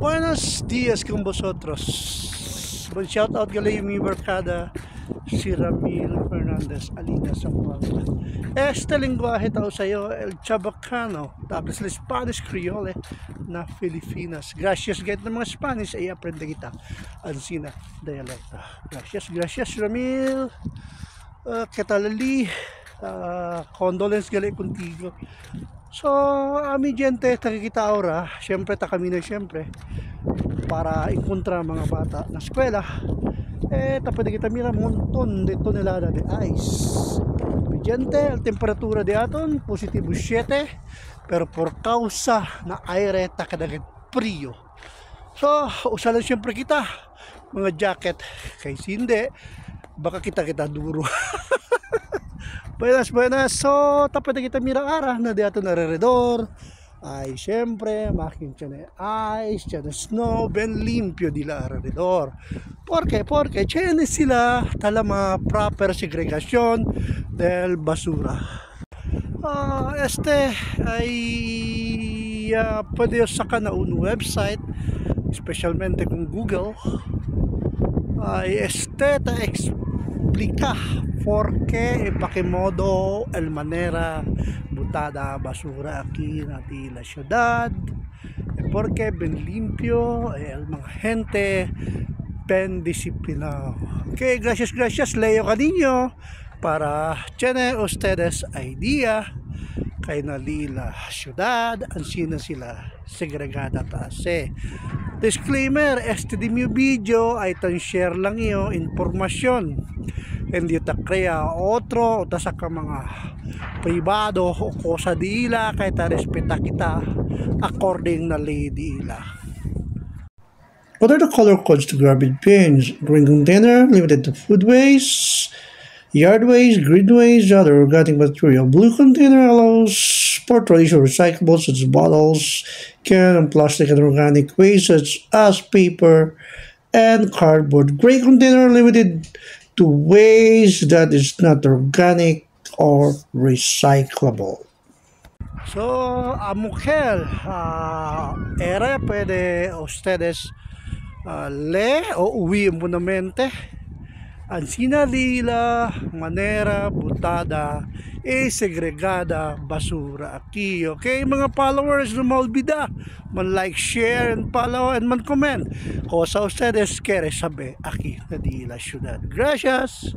Buenos dias con vosotros. Bon shout out gali mi barkada si Ramil Fernandez Alina Sampalta. Este lenguaje tao sa'yo el Chabacano, tapos el Spanish Creole na Filipinas. Gracias gayet ng mga Spanish ay aprende kita ang sina dialekto. Gracias Ramil. ¿Qué tal Ali? Condolence gali contigo. So, ami gente, nakikita ora, syempre ta kami na syempre para encontrar mga bata na eskwela. Pwede kita mira montón de tonelada de ice. Mi gente, la temperatura de aton positivo 7, pero por causa na aire ta kadagat frio. So, usalan syempre kita mga jacket kay hindi baka kita duro. Buenas. So, tapos kita mira ara na di ato alrededor. Ay, syempre, makin siya na ice, siya na snow, ben limpio di la alrededor. Porque tiene sila talama proper segregación del basura. Ay pwede saka na un website, especialmente kung Google. Ay, ta explica porque pakimodo el manera botada basura aquí na la ciudad, porque ben limpio el mga gente ben disciplinado. Okay, gracias Leo Caniño para tiene ustedes idea kay nalila ciudad ansina sila segregada taase. Disclaimer, este di mio video ay tan share lang iyo informasyon. Hindi ta krea otro o ta sa mga pribado o kosa dila kay ta respeta kita according na lay dila. What are the color codes to garbage bins? Green container limited to food waste, yard waste, grid waste, other organic material. Blue container allows for traditional recyclables such as bottles, can, and plastic and organic waste such as paper and cardboard. Gray container limited to waste that is not organic or recyclable. So, a mujer, era puede ustedes le o uwi impunamente ansina lila manera butada segregada basura aquí. Okay, mga followers, no maolbida man like, share and follow and man comment cosa ustedes quiere saber aquí na di la ciudad. Gracias.